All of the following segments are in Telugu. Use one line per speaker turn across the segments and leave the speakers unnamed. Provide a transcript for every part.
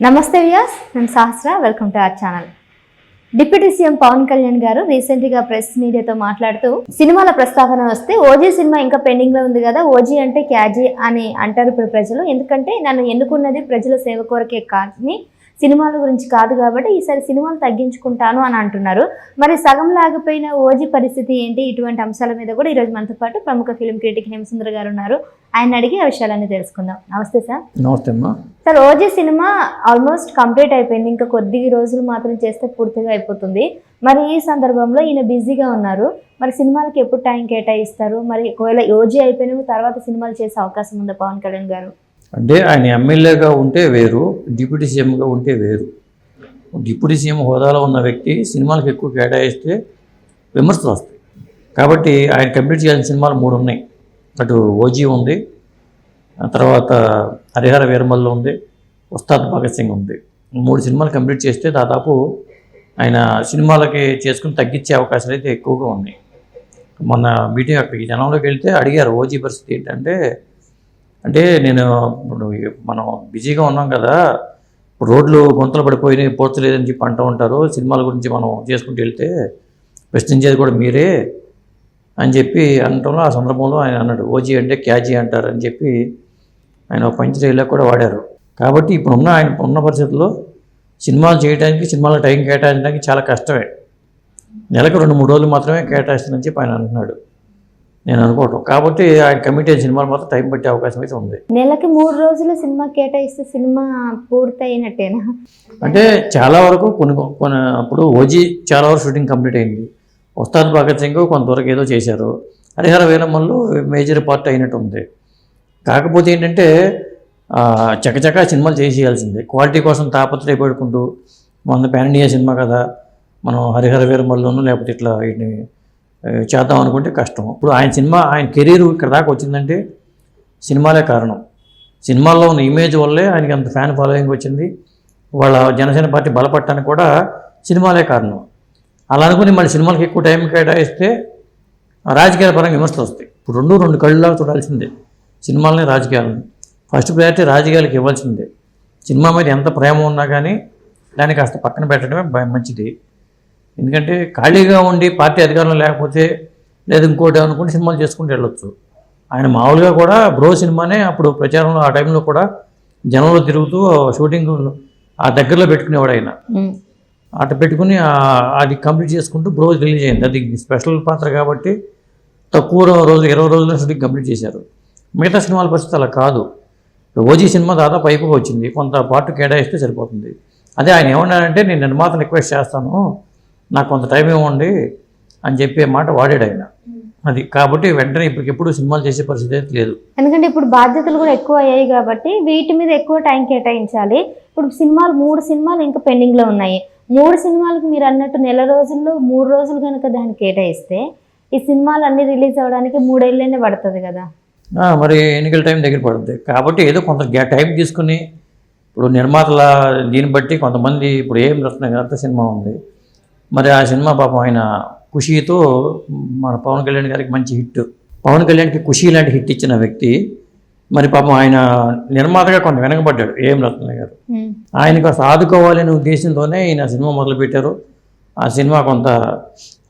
నమస్తే వ్యూయర్స్, నేను Sahasra. Welcome to our channel. Deputy CM Pawan Kalyan గారు రీసెంట్గా ప్రెస్ మీడియాతో మాట్లాడుతూ సినిమాల ప్రస్తావన వస్తే ఓజీ సినిమా ఇంకా పెండింగ్లో ఉంది కదా, ఓజీ అంటే క్యాజీ అని అంటారు ఇప్పుడు ప్రజలు. ఎందుకంటే నన్ను ఎన్నుకున్నది ప్రజల సేవ కొరకే కానీ సినిమాల గురించి కాదు కాబట్టి ఈసారి సినిమాలు తగ్గించుకుంటాను అని అంటున్నారు. మరి సగం లాగిపోయిన ఓజీ పరిస్థితి ఏంటి? ఇటువంటి అంశాల మీద కూడా ఈరోజు మనతో పాటు ప్రముఖ ఫిల్మ్ క్రిటిక్ హేమసుందర్ గారు ఉన్నారు. ఆయన అడిగి ఆ విషయాలన్నీ తెలుసుకుందాం. నమస్తే సార్.
నమస్తే అమ్మా.
Sir, OG cinema almost complete అయిపోయింది, ఇంకా కొద్ది రోజులు మాత్రం చేస్తే పూర్తిగా అయిపోతుంది. మరి ఈ సందర్భంలో ఈయన బిజీగా ఉన్నారు. మరి సినిమాలకి ఎప్పుడు టైం కేటాయిస్తారు? మరి ఒకవేళ ఓజీ అయిపోయిన తర్వాత సినిమాలు చేసే అవకాశం ఉందా పవన్ కళ్యాణ్ గారు?
అంటే ఆయన ఎమ్మెల్యేగా ఉంటే వేరు, డిప్యూటీ సీఎంగా ఉంటే వేరు. డిప్యూటీ సీఎం హోదాలో ఉన్న వ్యక్తి సినిమాలకు ఎక్కువ కేటాయిస్తే విమర్శలు వస్తాయి. కాబట్టి ఆయన కంప్లీట్ చేయాల్సిన సినిమాలు 3 ఉన్నాయి. అటు ఓజీ ఉంది, తర్వాత హరిహర వీరమల్లు ఉంది, ఉస్తాద్ భగత్ సింగ్ ఉంది. 3 సినిమాలు కంప్లీట్ చేస్తే దాదాపు ఆయన సినిమాలకి చేసుకుని తగ్గించే అవకాశాలు అయితే ఎక్కువగా ఉన్నాయి. మొన్న మీటింగ్ అక్కడికి జనంలోకి వెళ్తే అడిగారు ఓజీ పరిస్థితి ఏంటంటే, నేను ఇప్పుడు మనం బిజీగా ఉన్నాం కదా, రోడ్లు గుంతలు పడిపోయినాయి, పోర్చలేదని చెప్పి అంటూ ఉంటారు. సినిమాల గురించి మనం చేసుకుంటూ వెళ్తే ప్రశ్నించేది కూడా మీరే అని చెప్పి అనటంలో ఆ సందర్భంలో ఆయన అన్నాడు, ఓజీ అంటే క్యాజీ అంటారు అని చెప్పి ఆయన పంచడైలాగ్ కూడా వాడారు. కాబట్టి ఇప్పుడు ఆయన ఉన్న పరిస్థితుల్లో సినిమాలు చేయడానికి, సినిమాల టైం కేటాయించడానికి చాలా కష్టమే. నెలకు 2-3 రోజులు మాత్రమే కేటాయిస్తుందని చెప్పి ఆయన అంటున్నాడు, నేను అనుకోవటం. కాబట్టి ఆయన కమిటీ సినిమాలు మాత్రం టైం పట్టే అవకాశం అయితే ఉంది.
నెలకి 3 రోజులు సినిమా కేటాయిస్తే సినిమా పూర్తయినట్టేనా? అంటే
చాలా వరకు కొన్ని అప్పుడు ఓజీ చాలా వరకు షూటింగ్ కంప్లీట్ అయింది. ఉస్తాద్ భగత్ సింగ్ కొంతవరకు ఏదో చేశారు. హరిహర వీరమల్లు మేజర్ పార్ట్ అయినట్టు ఉంది. కాకపోతే ఏంటంటే చకచకా సినిమాలు చేసేయాల్సిందే. క్వాలిటీ కోసం తాపత్రయపడుకుంటూ మన పాన్ ఇండియా సినిమా కదా, మనం హరిహర వీరమల్లును లేకపోతే ఇట్లా వీటిని చేద్దాం అనుకుంటే కష్టం. ఇప్పుడు ఆయన కెరీర్ ఇక్కడ దాకా వచ్చిందంటే సినిమాలే కారణం. సినిమాల్లో ఉన్న ఇమేజ్ వల్లే ఆయనకి అంత ఫ్యాన్ ఫాలోయింగ్ వచ్చింది. వాళ్ళ జనసేన పార్టీ బలపడటానికి కూడా సినిమాలే కారణం. అలా అనుకుని మళ్ళీ సినిమాలకి ఎక్కువ టైం కేటాయిస్తే రాజకీయాల పరంగా విమర్శలు వస్తాయి. ఇప్పుడు 2 కళ్ళులాగా చూడాల్సిందే సినిమాలని, రాజకీయాలను. ఫస్ట్ ప్రయారిటీ రాజకీయాలకు ఇవ్వాల్సిందే. సినిమా మీద ఎంత ప్రేమ ఉన్నా కానీ దాన్ని కాస్త పక్కన పెట్టడమే మంచిది. ఎందుకంటే ఖాళీగా ఉండి పార్టీ అధికారంలో లేకపోతే లేదు ఇంకోటి అనుకుంటే సినిమాలు చేసుకుంటూ వెళ్ళొచ్చు. ఆయన మామూలుగా కూడా బ్రో సినిమానే అప్పుడు ప్రచారంలో ఆ టైంలో కూడా జనంలో తిరుగుతూ షూటింగ్ ఆ దగ్గరలో పెట్టుకునేవాడు. ఆయన అట పెట్టుకుని అది కంప్లీట్ చేసుకుంటూ బ్రో రిలీజ్ అయింది. అది స్పెషల్ పాత్ర కాబట్టి తక్కువ రోజు 20 రోజుల్లో షూటింగ్ కంప్లీట్ చేశారు. మిగతా సినిమాల పరిస్థితి అలా కాదు. ఓజీ సినిమా దాదాపు అయిపోయి వచ్చింది, కొంత పాటు కేటాయిస్తే సరిపోతుంది. అదే ఆయన ఏమన్నారంటే, నేను నిర్మాతను రిక్వెస్ట్ చేస్తాను, నాకు కొంత టైం ఇవ్వండి అని చెప్పే మాట వాడాడు ఆయన. అది కాబట్టి వెంటనే ఇప్పటికెప్పుడు సినిమాలు చేసే పరిస్థితి అయితే లేదు.
ఎందుకంటే ఇప్పుడు బాధ్యతలు కూడా ఎక్కువ అయ్యాయి కాబట్టి వీటి మీద ఎక్కువ టైం కేటాయించాలి. ఇప్పుడు 3 సినిమాలు ఇంకా పెండింగ్లో ఉన్నాయి. 3 సినిమాలకు మీరు అన్నట్టు నెల రోజుల్లో 3 రోజులు కనుక దాన్ని కేటాయిస్తే ఈ సినిమాలు అన్నీ రిలీజ్ అవ్వడానికి 3 ఏళ్ళనే పడుతుంది కదా.
మరి ఎన్నికల టైం దగ్గర పడుతుంది కాబట్టి ఏదో కొంత టైం తీసుకుని, ఇప్పుడు నిర్మాతల దీన్ని బట్టి కొంతమంది, ఇప్పుడు ఏం రత్న గారితో సినిమా ఉంది, మరి ఆ సినిమా పాపం ఆయన ఖుషీతో మన పవన్ కళ్యాణ్ గారికి మంచి హిట్, పవన్ కళ్యాణ్కి ఖుషీ లాంటి హిట్ ఇచ్చిన వ్యక్తి, మరి పాపం ఆయన నిర్మాతగా కొంత వెనకబడ్డాడు ఏం రత్న గారు. ఆయనకు ఆదుకోవాలనే ఉద్దేశంతోనే ఈయన సినిమా మొదలుపెట్టారు. ఆ సినిమా కొంత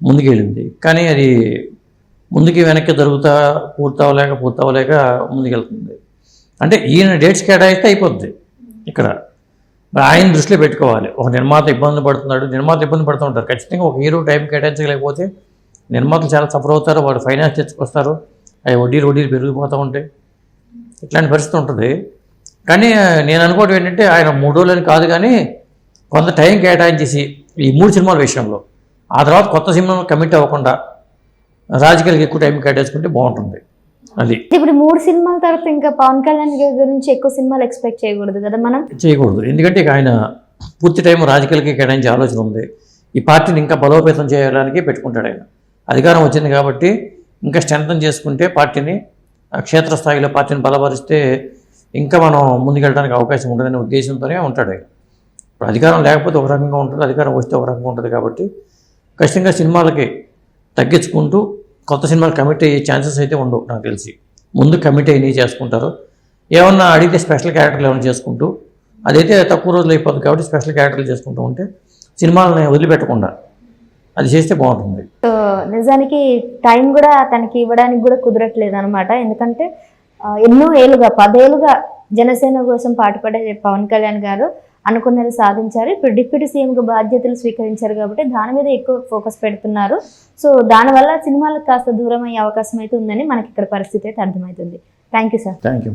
ముందుకెళ్ళింది, కానీ అది ముందుకి వెనక్కి పూర్తవలేక ముందుకెళ్తుంది. అంటే ఈయన డేట్స్ కేటాయిస్తే అయిపోద్ది. ఇక్కడ ఆయన దృష్టిలో పెట్టుకోవాలి. ఒక నిర్మాత ఇబ్బంది పడుతూ ఉంటారు. ఖచ్చితంగా ఒక హీరో టైం కేటాయించలేకపోతే నిర్మాతలు చాలా సఫర్ అవుతారు. వాడు ఫైనాన్స్ తెచ్చుకొస్తారు, అవి వడ్డీలు పెరిగిపోతూ ఉంటాయి. ఇట్లాంటి పరిస్థితి ఉంటుంది. కానీ నేను అనుకోవడం ఏంటంటే, ఆయన 3 రోజులని కాదు కానీ కొంత టైం కేటాయించేసి ఈ 3 సినిమాల విషయంలో, ఆ తర్వాత కొత్త సినిమాలు కమిట్ అవ్వకుండా రాజకీయాలకు ఎక్కువ టైం కేటాయించుకుంటే బాగుంటుంది. అది
ఇప్పుడు 3 సినిమాల తర్వాత ఇంకా పవన్ కళ్యాణ్ గారి గురించి ఎక్కువ సినిమాలు ఎక్స్పెక్ట్ చేయకూడదు కదా మనం.
చేయకూడదు, ఎందుకంటే ఆయన పూర్తి టైం రాజకీయాలకి కేటాయించే ఆలోచన ఉంది. ఈ పార్టీని ఇంకా బలోపేతం చేయడానికి పెట్టుకుంటాడు ఆయన. అధికారం వచ్చింది కాబట్టి ఇంకా స్ట్రెంథన్ చేసుకుంటే పార్టీని, క్షేత్రస్థాయిలో పార్టీని బలపరిస్తే ఇంకా మనం ముందుకెళ్ళడానికి అవకాశం ఉంటుందనే ఉద్దేశంతోనే ఉంటాడు ఆయన. ఇప్పుడు అధికారం లేకపోతే ఒక రకంగా ఉంటుంది, అధికారం వస్తే ఒక రకంగా ఉంటుంది. కాబట్టి ఖచ్చితంగా సినిమాలకి తగ్గించుకుంటూ కొత్త సినిమాలు కమిట్ అయ్యే ఛాన్సెస్ అయితే ఉండవు నాకు తెలిసి. ముందు కమిట్ అయినవి చేసుకుంటారు, ఏమన్నా అడిగితే స్పెషల్ క్యారెక్టర్లు ఏమైనా చేసుకుంటూ అదైతే తక్కువ రోజులు అయిపోతుంది కాబట్టి స్పెషల్ క్యారెక్టర్లు చేసుకుంటూ ఉంటే సినిమాలని వదిలిపెట్టకుండా అది చేస్తే బాగుంటుంది.
సో నిజానికి టైం కూడా తనకి ఇవ్వడానికి కూడా కుదరట్లేదు అనమాట. ఎందుకంటే ఎన్నో ఏళ్ళుగా 10 ఏళ్ళుగా జనసేన కోసం పాటుపడే పవన్ కళ్యాణ్ గారు అనుకున్నది సాధించారు. ఇప్పుడు డిప్యూటీ సీఎంగా బాధ్యతలు స్వీకరించారు కాబట్టి దాని మీద ఎక్కువ ఫోకస్ పెడుతున్నారు. సో దానివల్ల సినిమాలకు కాస్త దూరం అయ్యే అవకాశం అయితే ఉందని మనకి ఇక్కడ పరిస్థితి అయితే అర్థమవుతుంది. Thank you sir.
Thank you.